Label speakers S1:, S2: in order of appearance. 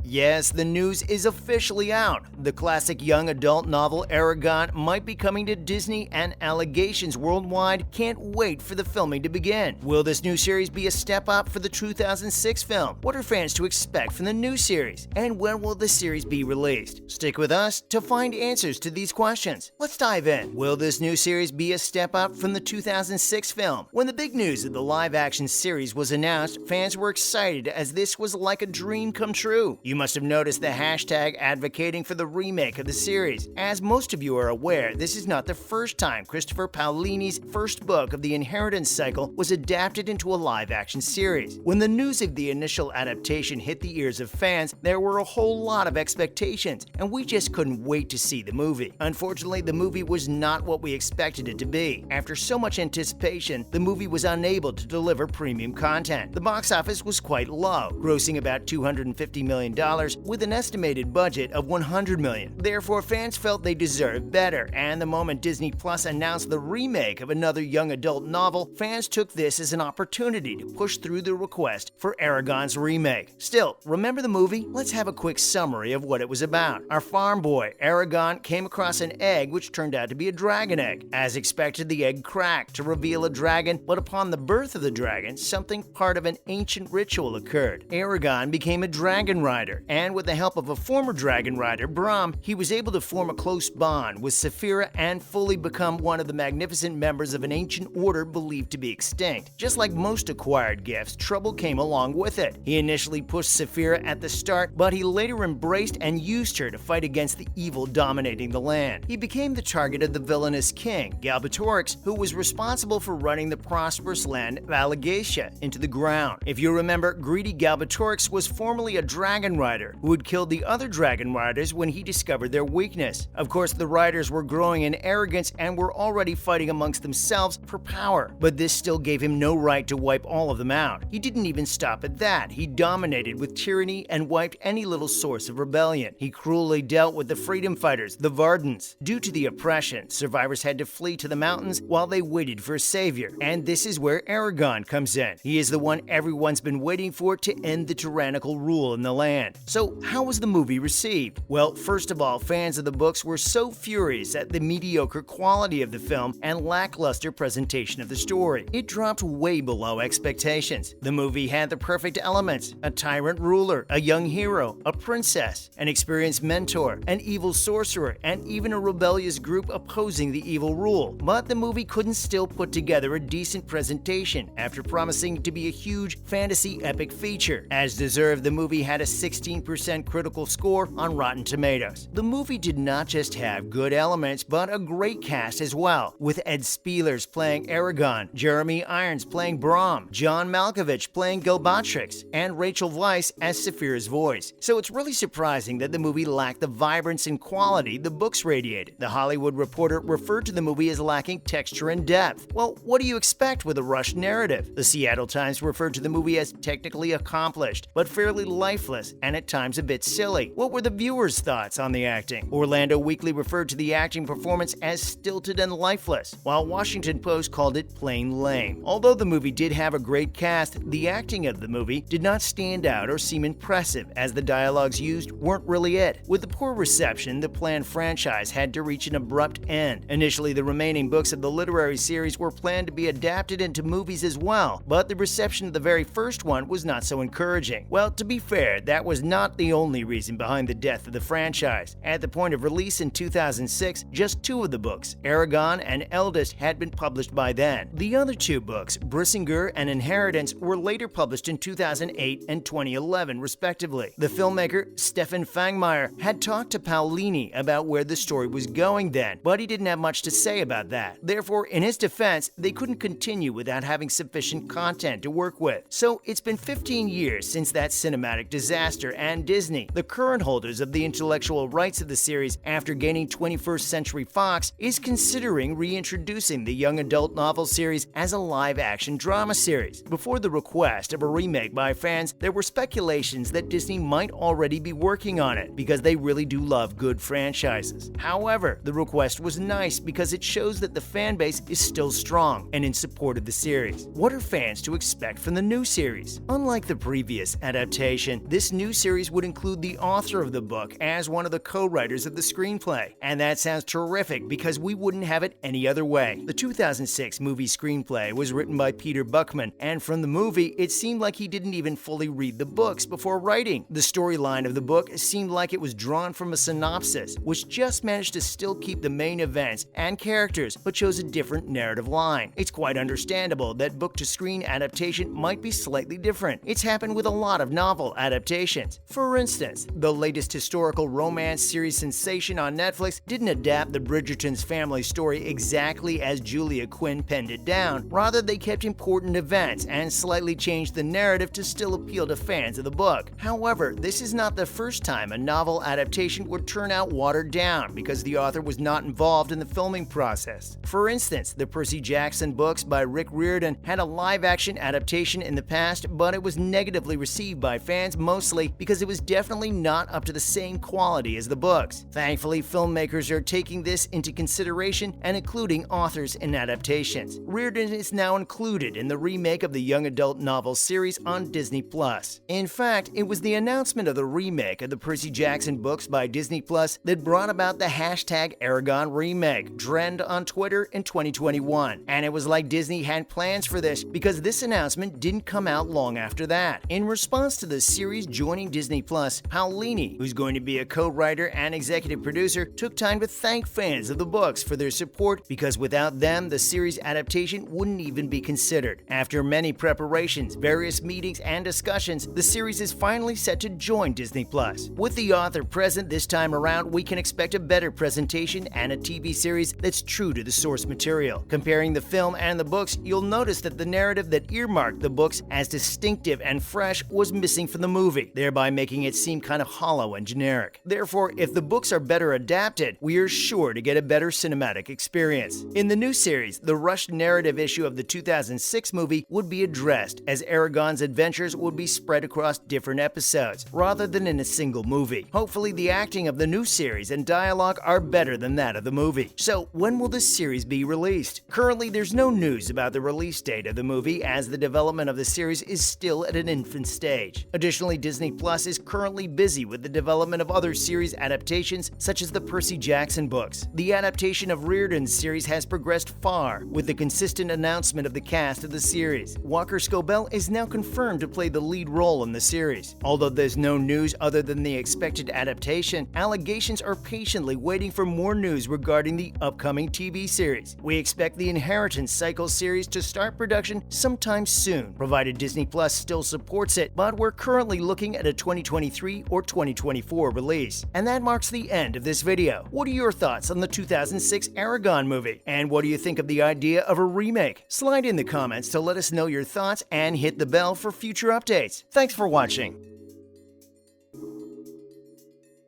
S1: Yes, the news is officially out. The classic young adult novel Eragon might be coming to Disney, and allegations worldwide can't wait for the filming to begin. Will this new series be a step up for the 2006 film? What are fans to expect from the new series? And when will the series be released? Stick with us to find answers to these questions. Let's dive in. Will this new series be a step up from the 2006 film? When the big news of the live-action series was announced, fans were excited as this was like a dream come true. You must have noticed the hashtag advocating for the remake of the series. As most of you are aware, this is not the first time Christopher Paolini's first book of the Inheritance cycle was adapted into a live-action series. When the news of the initial adaptation hit the ears of fans, there were a whole lot of expectations, and we just couldn't wait to see the movie. Unfortunately, the movie was not what we expected it to be. After so much anticipation, the movie was unable to deliver premium content. The box office was quite low, grossing about $250 million with an estimated budget of $100 million. Therefore, fans felt they deserved better, and the moment Disney Plus announced the remake of another young adult novel, fans took this as an opportunity to push through the request for Eragon's remake. Still, remember the movie? Let's have a quick summary of what it was about. Our farm boy, Eragon, came across an egg which turned out to be a dragon egg. As expected, the egg cracked to reveal a dragon, but upon the birth of the dragon, something part of an ancient ritual occurred. Eragon became a dragon rider, and with the help of a former dragon rider, Brahm, he was able to form a close bond with Saphira and fully become one of the magnificent members of an ancient order believed to be extinct. Just like most acquired gifts, trouble came along with it. He initially pushed Saphira at the start, but he later embraced and used her to fight against the evil dominating the land. He became the target of the villainous king, Galbatorix, who was responsible for running the prosperous land of Alagacia into the ground. If you remember, greedy Galbatorix was formerly a dragon rider who had killed the other dragon riders when he discovered their weakness. Of course, the riders were growing in arrogance and were already fighting amongst themselves for power, but this still gave him no right to wipe all of them out. He didn't even stop at that. He dominated with tyranny and wiped any little source of rebellion. He cruelly dealt with the freedom fighters, the Vardens. Due to the oppression, survivors had to flee to the mountains while they waited for a savior. And this is where Eragon comes in. He is the one everyone's been waiting for to end the tyrannical rule in the land. So how was the movie received? Well, first of all, fans of the books were so furious at the mediocre quality of the film and lackluster presentation of the story. It dropped way below expectations. The movie had the perfect elements: a tyrant ruler, a young hero, a princess, an experienced mentor, an evil sorcerer, and even a rebellious group opposing the evil rule. But the movie couldn't still put together a decent presentation after promising to be a huge fantasy epic feature. As deserved, the movie had a 16% critical score on Rotten Tomatoes. The movie did not just have good elements, but a great cast as well, with Ed Spielers playing Eragon, Jeremy Irons playing Brahm, John Malkovich playing Galbatorix, and Rachel Weisz as Saphira's voice. So it's really surprising that the movie lacked the vibrance and quality the books radiated. The Hollywood Reporter referred to the movie as lacking texture and depth. Well, what do you expect with a rushed narrative? The Seattle Times referred to the movie as technically accomplished, but fairly lifeless and at times a bit silly. What were the viewers' thoughts on the acting? Orlando Weekly referred to the acting performance as stilted and lifeless, while Washington Post called it plain lame. Although the movie did have a great cast, the acting of the movie did not stand out or seem impressive, as the dialogues used weren't really it. With the poor reception, the planned franchise had to reach an abrupt end. Initially, the remaining books of the literary series were planned to be adapted into movies as well, but the reception of the very first one was not so encouraging. Well, to be fair, that was not the only reason behind the death of the franchise. At the point of release in 2006, just two of the books, Eragon and Eldest, had been published by then. The other two books, Brissinger and Inheritance, were later published in 2008 and 2011, respectively. The filmmaker, Stefan Fangmeier, had talked to Paolini about where the story was going then, but he didn't have much to say about that. Therefore, in his defense, they couldn't continue without having sufficient content to work with. So it's been 15 years since that cinematic disaster, and Disney, the current holders of the intellectual rights of the series after gaining 21st Century Fox, is considering reintroducing the young adult novel series as a live-action drama series. Before the request of a remake by fans, there were speculations that Disney might already be working on it because they really do love good franchises. However, the request was nice because it shows that the fan base is still strong and in support of the series. What are fans to expect from the new series? Unlike the previous adaptation, this new new series would include the author of the book as one of the co-writers of the screenplay. And that sounds terrific because we wouldn't have it any other way. The 2006 movie screenplay was written by Peter Buckman, and from the movie, it seemed like he didn't even fully read the books before writing. The storyline of the book seemed like it was drawn from a synopsis, which just managed to still keep the main events and characters, but chose a different narrative line. It's quite understandable that book-to-screen adaptation might be slightly different. It's happened with a lot of novel adaptations. For instance, the latest historical romance series sensation on Netflix didn't adapt the Bridgerton's family story exactly as Julia Quinn penned it down. Rather, they kept important events and slightly changed the narrative to still appeal to fans of the book. However, this is not the first time a novel adaptation would turn out watered down because the author was not involved in the filming process. For instance, the Percy Jackson books by Rick Riordan had a live-action adaptation in the past, but it was negatively received by fans mostly because it was definitely not up to the same quality as the books. Thankfully, filmmakers are taking this into consideration and including authors in adaptations. Riordan is now included in the remake of the young adult novel series on Disney+. In fact, it was the announcement of the remake of the Percy Jackson books by Disney+ that brought about the hashtag Eragon remake trend on Twitter in 2021. And it was like Disney had plans for this because this announcement didn't come out long after that. In response to the series joining Disney+, Paolini, who's going to be a co-writer and executive producer, took time to thank fans of the books for their support because without them, the series adaptation wouldn't even be considered. After many preparations, various meetings, and discussions, the series is finally set to join Disney+. With the author present this time around, we can expect a better presentation and a TV series that's true to the source material. Comparing the film and the books, you'll notice that the narrative that earmarked the books as distinctive and fresh was missing from the movie, thereby making it seem kind of hollow and generic. Therefore, if the books are better adapted, we are sure to get a better cinematic experience. In the new series, the rushed narrative issue of the 2006 movie would be addressed, as Eragon's adventures would be spread across different episodes, rather than in a single movie. Hopefully, the acting of the new series and dialogue are better than that of the movie. So, when will this series be released? Currently, there's no news about the release date of the movie, as the development of the series is still at an infant stage. Additionally, Disney Plus is currently busy with the development of other series adaptations, such as the Percy Jackson books. The adaptation of Riordan's series has progressed far, with the consistent announcement of the cast of the series. Walker Scobell is now confirmed to play the lead role in the series. Although there's no news other than the expected adaptation, allegations are patiently waiting for more news regarding the upcoming TV series. We expect the Inheritance Cycle series to start production sometime soon, provided Disney Plus still supports it, but we're currently looking at a 2023 or 2024 release. And that marks the end of this video. What are your thoughts on the 2006 Eragon movie? And what do you think of the idea of a remake? Slide in the comments to let us know your thoughts and hit the bell for future updates. Thanks for watching.